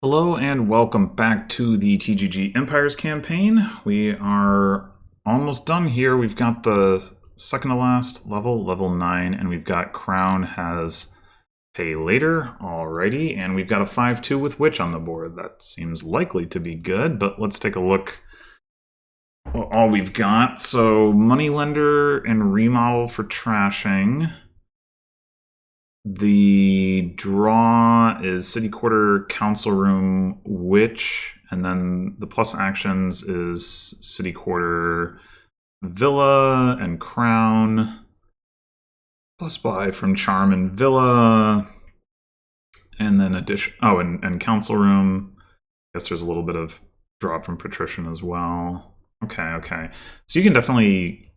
Hello and welcome back to the TGG Empires campaign. We are almost done here. We've got the second to last level, level 9, and we've got Crown has pay later. Alrighty, and we've got a 5-2 with Witch on the board. That seems likely to be good, but let's take a look at all we've got. So, Moneylender and Remodel for trashing. The draw is City Quarter, Council Room, Witch, and then the plus actions is City Quarter, Villa, and Crown. Plus buy from Charm and Villa. And then addition. Oh, and Council Room. I guess there's a little bit of draw from Patrician as well. Okay. So you can definitely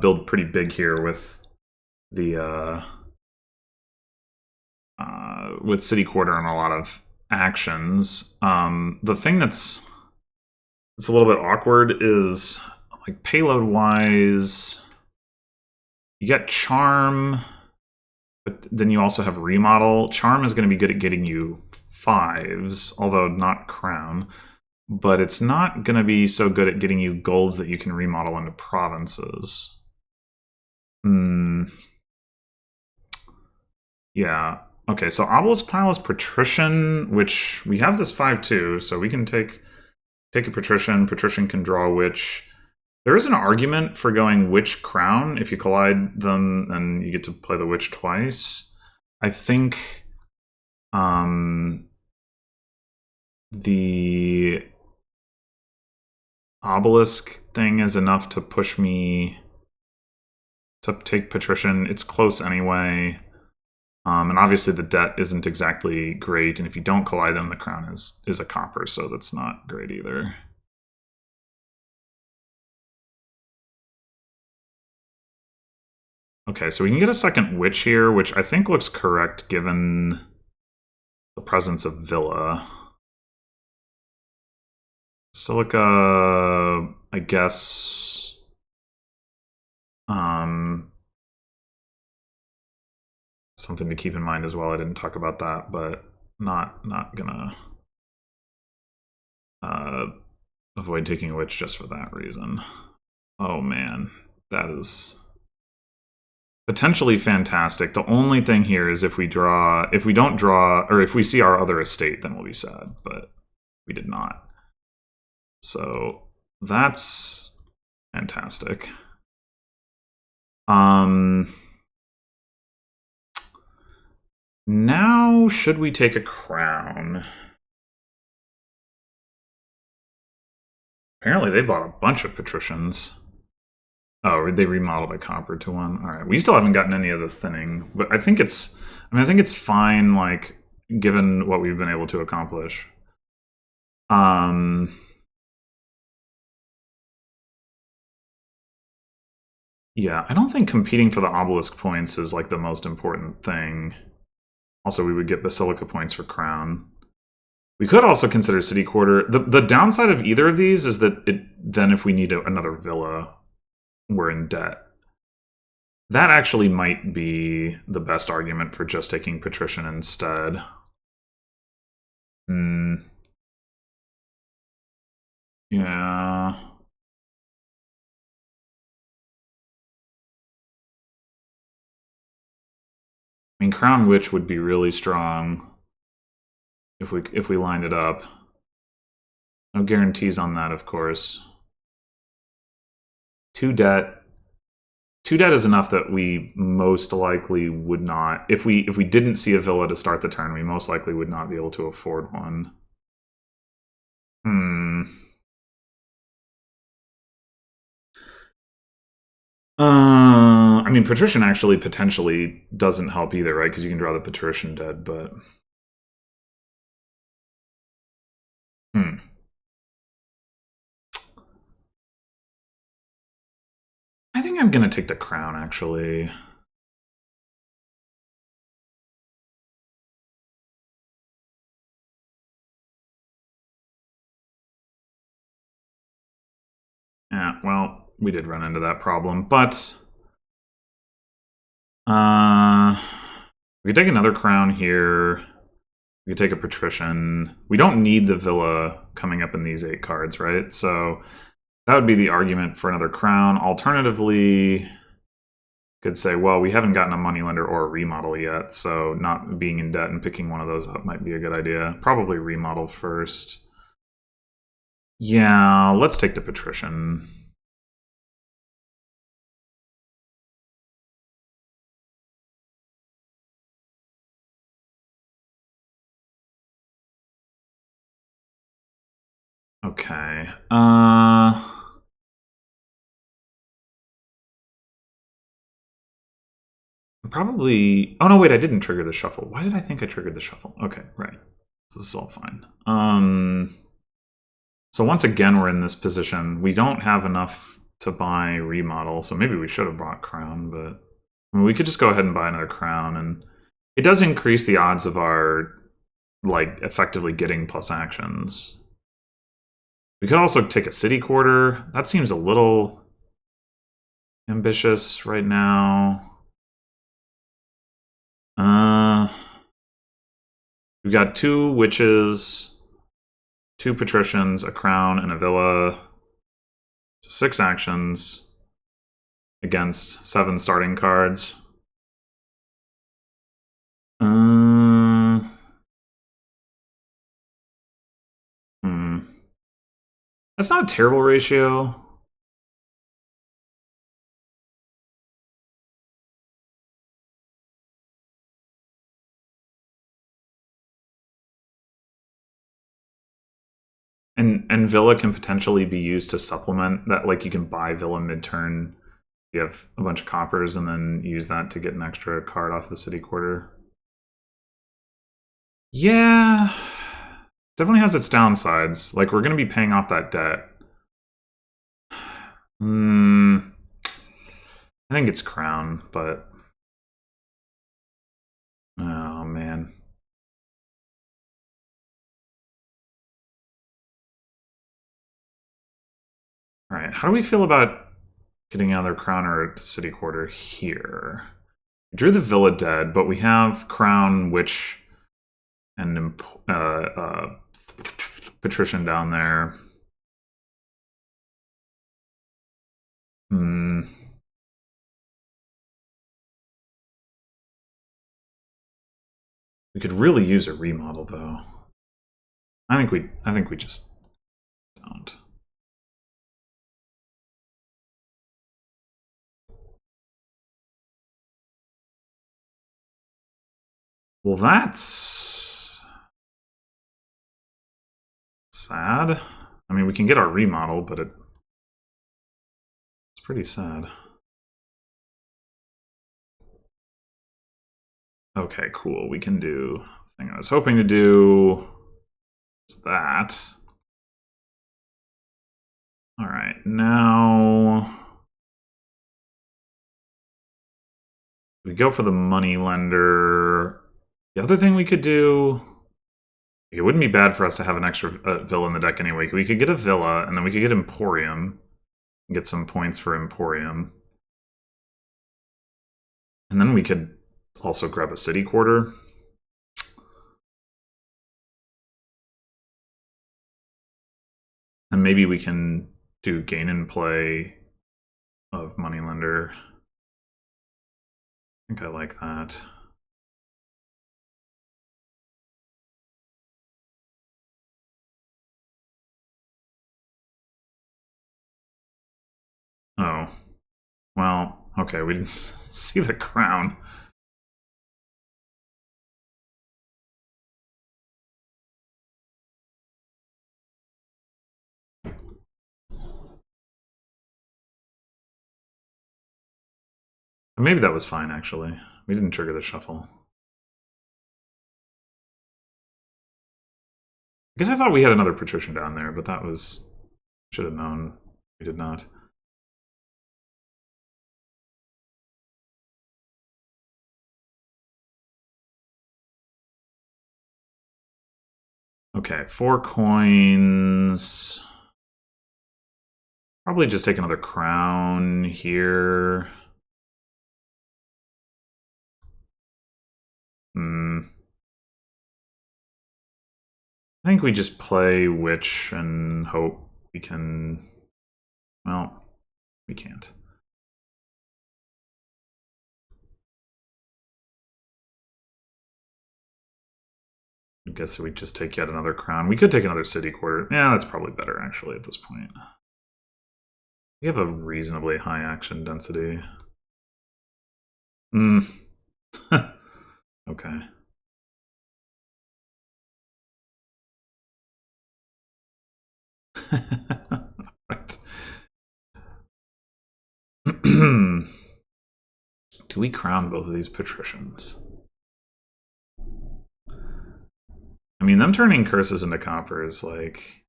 build pretty big here with the with City Quarter and a lot of actions. The thing that's a little bit awkward is, like, payload wise, you get Charm, but then you also have Remodel. Charm is going to be good at getting you 5s, although not Crown, but it's not going to be so good at getting you golds that you can remodel into provinces. Yeah. Okay, so Obelisk Pile is Patrician, which we have this 5-2, so we can take a Patrician. Patrician can draw a Witch. There is an argument for going Witch Crown. If you collide them, then you get to play the Witch twice. I think the Obelisk thing is enough to push me to take Patrician. It's close anyway. And obviously the debt isn't exactly great, and if you don't collide them, the Crown is a copper, so that's not great either. Okay, so we can get a second Witch here, which I think looks correct given the presence of Villa. Silica, I guess... something to keep in mind as well. I didn't talk about that, but not gonna avoid taking a Witch just for that reason. Oh man, that is potentially fantastic. The only thing here is if we don't draw, or if we see our other estate, then we'll be sad, but we did not. So that's fantastic. Now, should we take a Crown? Apparently they bought a bunch of Patricians. Oh, they remodeled a copper to 1. Alright, we still haven't gotten any of the thinning, but I think it's fine, like, given what we've been able to accomplish. Yeah, I don't think competing for the obelisk points is, like, the most important thing. Also, we would get Basilica points for Crown. We could also consider City Quarter. The downside of either of these is that then if we need another villa, we're in debt. That actually might be the best argument for just taking Patrician instead. Yeah. I mean, Crown Witch would be really strong if we lined it up. No guarantees on that, of course. 2 debt. 2 debt is enough that we most likely would not, if we didn't see a villa to start the turn, we most likely would not be able to afford one. I mean, Patrician actually potentially doesn't help either, right? Because you can draw the Patrician dead, but... I think I'm going to take the Crown, actually. Yeah, well, we did run into that problem, but... we could take another Crown here. We could take a patrician. We don't need the villa coming up in these 8 cards, right? So that would be the argument for another crown. Alternatively, could say, well, we haven't gotten a moneylender or a remodel yet, so not being in debt and picking one of those up might be a good idea. Probably remodel first. Yeah, let's take the patrician. Okay. Probably. Oh no, wait! I didn't trigger the shuffle. Why did I think I triggered the shuffle? Okay, right. This is all fine. So once again, we're in this position. We don't have enough to buy remodel, so maybe we should have bought crown. But I mean, we could just go ahead and buy another crown, and it does increase the odds of our effectively getting plus actions. We could also take a city quarter. That seems a little ambitious right now. We've got 2 witches, 2 patricians, a crown, and a villa. So 6 actions against 7 starting cards. That's not a terrible ratio. And Villa can potentially be used to supplement that. Like, you can buy Villa mid-turn. You have a bunch of coppers and then use that to get an extra card off the city quarter. Yeah. Definitely has its downsides. Like, we're going to be paying off that debt. I think it's crown, but... Oh, man. Alright, how do we feel about getting another crown or city quarter here? We drew the villa dead, but we have crown, witch, and patrician down there. We could really use a remodel, though. I think we just don't. Well, that's sad. I mean, we can get our remodel, but it's pretty sad. Okay, cool. We can do the thing I was hoping to do. Is that. All right, now we go for the money lender. The other thing we could do, it wouldn't be bad for us to have an extra villa in the deck anyway. We could get a villa, and then we could get Emporium and get some points for Emporium. And then we could also grab a city quarter. And maybe we can do gain and play of moneylender. I think I like that. Oh. Well, okay, we didn't see the crown. Maybe that was fine, actually. We didn't trigger the shuffle. I guess I thought we had another patrician down there, but that was... Should have known. We did not. Okay, 4 coins. Probably just take another crown here. I think we just play Witch and hope we can... Well, we can't. I guess we just take yet another crown. We could take another city quarter. Yeah, that's probably better, actually, at this point. We have a reasonably high action density. Okay. Right. Do we crown both of these patricians? I mean, them turning curses into copper is like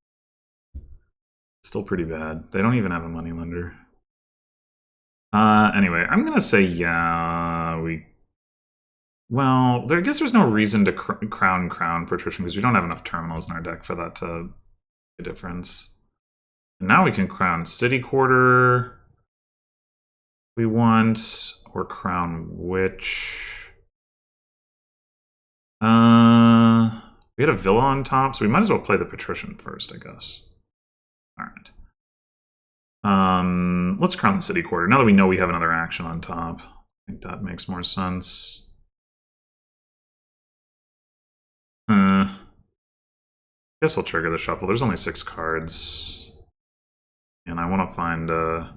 still pretty bad. They don't even have a moneylender. Anyway, I'm gonna say yeah. Well, I guess there's no reason to crown patrician because we don't have enough terminals in our deck for that to make a difference. And now we can crown city quarter. We want or crown witch. We had a villa on top, so we might as well play the patrician first, I guess. All right. Let's crown the city quarter. Now that we know we have another action on top, I think that makes more sense. Guess I'll trigger the shuffle. There's only 6 cards. And I want to find what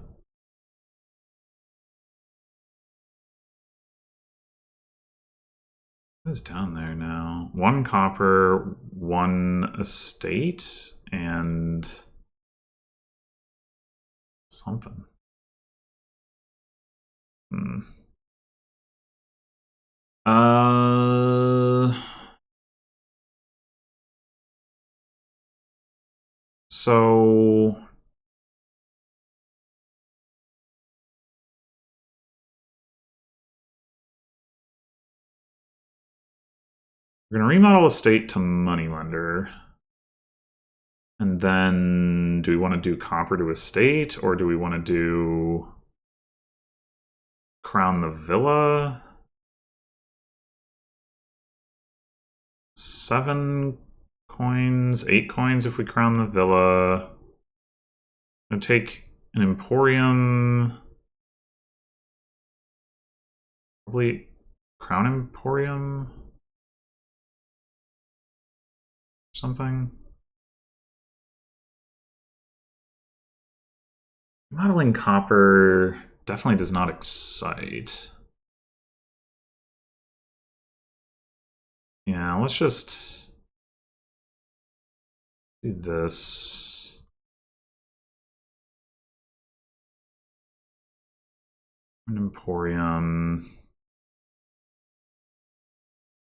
is down there now? 1 copper, 1 estate, and something. So we're gonna remodel estate to moneylender. And then do we want to do copper to estate, or do we want to do crown the villa? 7 coins, 8 coins if we crown the villa. I'm gonna take an emporium. Probably crown emporium. Something. Modeling copper definitely does not excite. Yeah, let's just do this. An emporium.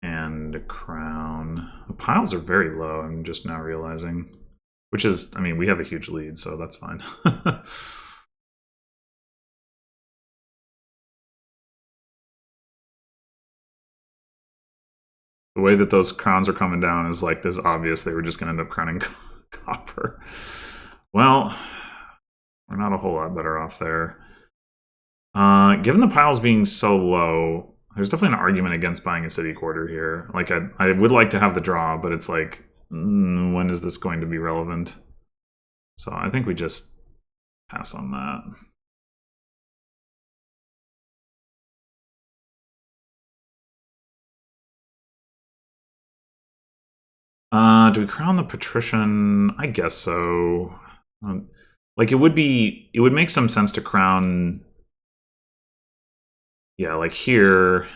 And a crown. The piles are very low, I'm just now realizing. Which is, I mean, we have a huge lead, so that's fine. The way that those crowns are coming down is like this obvious they were just going to end up crowning copper. Well, we're not a whole lot better off there. Given the piles being so low, there's definitely an argument against buying a city quarter here. Like, I would like to have the draw, but it's like, when is this going to be relevant? So I think we just pass on that. Do we crown the patrician? I guess so. Like, it would make some sense to crown. Yeah, like here,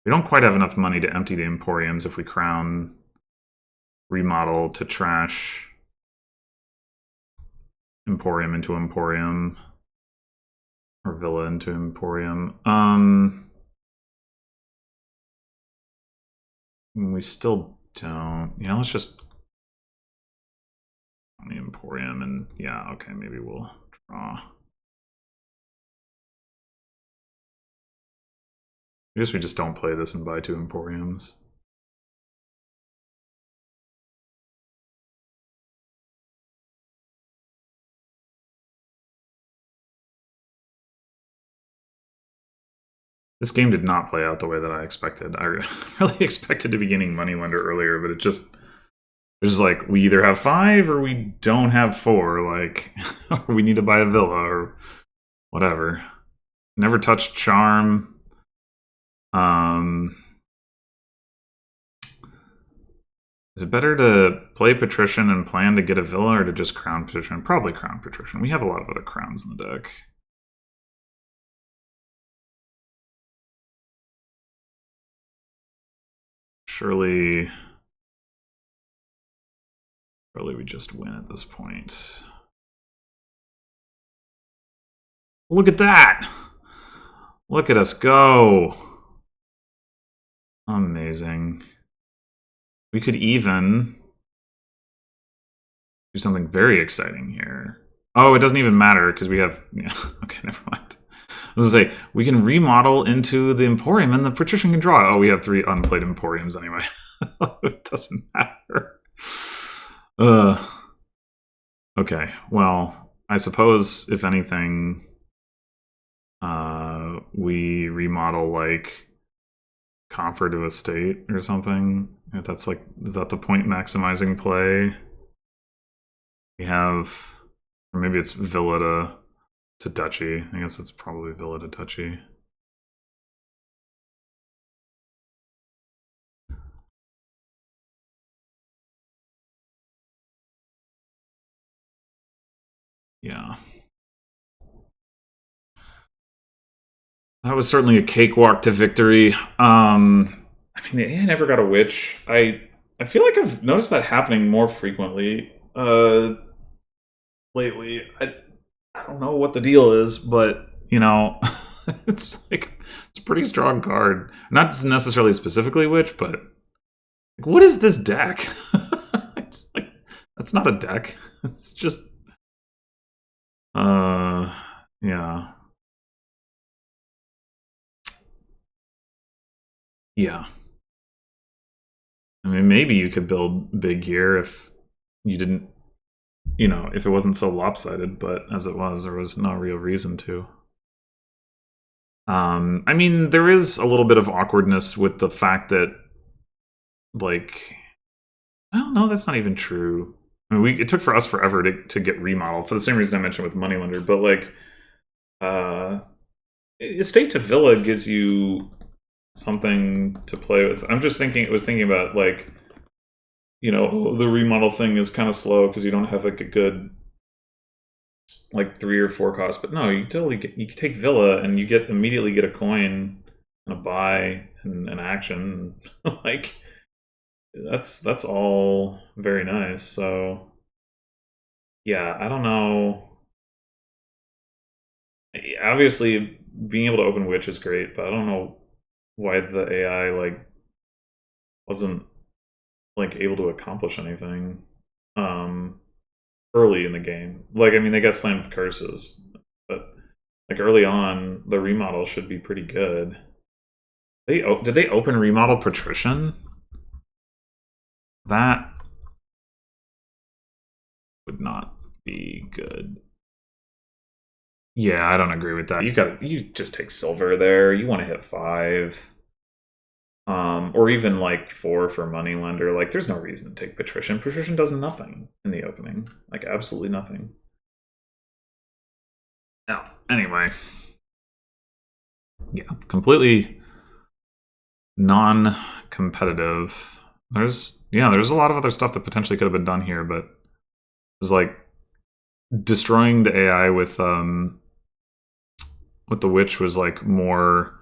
we don't quite have enough money to empty the emporiums if we crown remodel to trash emporium into emporium, or villa into emporium. We still don't. Yeah, let's just on the emporium, and yeah, okay, maybe we'll draw. I guess we just don't play this and buy 2 emporiums. This game did not play out the way that I expected. I really expected to be getting moneylender earlier, but it just There's like, we either have 5 or we don't have 4. Like, or we need to buy a villa or whatever. Never touched charm. Is it better to play patrician and plan to get a villa, or to just crown patrician? Probably crown patrician. We have a lot of other crowns in the deck. Surely we just win at this point. Look at that! Look at us go! Amazing. We could even do something very exciting here. Oh, it doesn't even matter because we have... Yeah, okay, never mind. I was going to say, we can remodel into the Emporium and the patrician can draw. Oh, we have 3 unplayed Emporiums anyway. It doesn't matter. Okay, well, I suppose, if anything, we remodel, like, Coffer to Estate or something. If that's like, is that the point maximizing play? We have, or maybe it's Villa to Duchy. I guess it's probably Villa to Duchy. Yeah. That was certainly a cakewalk to victory. I mean, the AI never got a witch. I feel like I've noticed that happening more frequently lately. I don't know what the deal is, but, you know, it's like, it's a pretty strong card. Not necessarily specifically witch, but like, what is this deck? Like, that's not a deck. It's just, yeah. Yeah. I mean, maybe you could build big here if you didn't, you know, if it wasn't so lopsided, but as it was, there was no real reason to. I mean, there is a little bit of awkwardness with the fact that, like, well, no, that's not even true. I mean, it took for us forever to get remodeled for the same reason I mentioned with Moneylender, but like, Estate to Villa gives you something to play with. I'm just thinking, about like, you know, the remodel thing is kind of slow because you don't have like a good like 3 or 4 cost, but no, you totally you can take Villa and you immediately get a coin and a buy and an action. Like, that's all very nice. So yeah, I don't know. Obviously, being able to open Witch is great, but I don't know why the AI like wasn't like able to accomplish anything early in the game. Like, I mean, they got slammed with curses, but like early on, the remodel should be pretty good. Did they open remodel Patrician? That would not be good. Yeah, I don't agree with that. You just take silver there. You want to hit 5. Or even like 4 for Moneylender. Like, there's no reason to take Patrician. Patrician does nothing in the opening. Like, absolutely nothing. Now, anyway. Yeah, completely non-competitive. There's a lot of other stuff that potentially could have been done here, but it's like destroying the AI with the Witch was like more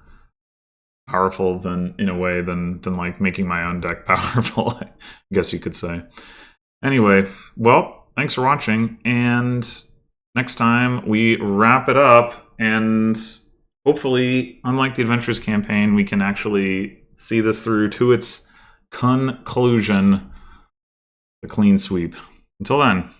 powerful than, in a way, than like making my own deck powerful, I guess you could say. Anyway, well, thanks for watching, and next time we wrap it up, and hopefully, unlike the Adventures campaign, we can actually see this through to its conclusion, the clean sweep. Until then.